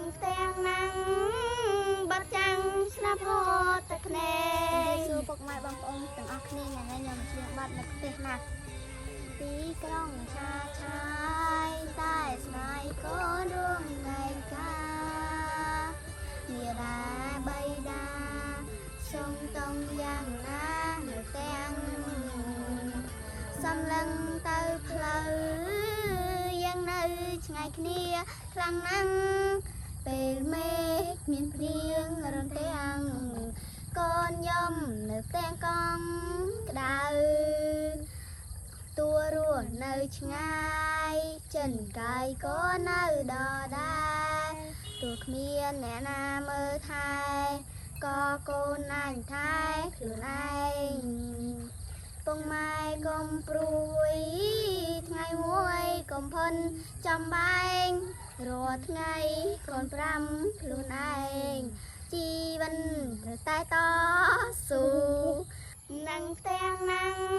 នឹងទាំងណាំងបាត់ចាំងស្នាប់ហត់តែភ្នែកសួរពុកម៉ែបងប្អូនទាំងអស់គ្នាថ្ងៃនេះខ្ញុំជាបាត់នៅផ្ទះណាស់ទីក្រុងឆាឆាយតែស្នេហ៍កូនរួមថ្ងៃកាមារាបៃតាសុំតងយ៉ាងណានៅទាំងសំឡឹងទៅផ្លូវយ៉ាងនៅឆ្ងាយគ្នាខ្លាំងណាស់ពេលមេឃមានព្រៀងរន្ទាំងកូនយំនៅផ្ទាំងកង់ក្តៅតួរស់នៅឆ្ងាយចិនកាយក៏នៅដដែលទោះគ្មានអ្នកណាមើលថែក៏កូនណាញ់ថែខ្លួនឯងពងម៉ែកុំព្រួយថ្ងៃមួយកុំផុនចំបែងរាល់ថ្ងៃកូន5ខ្លួនឯងជីវិតត្រូវតែតស៊ូនឹងទាំងណាំង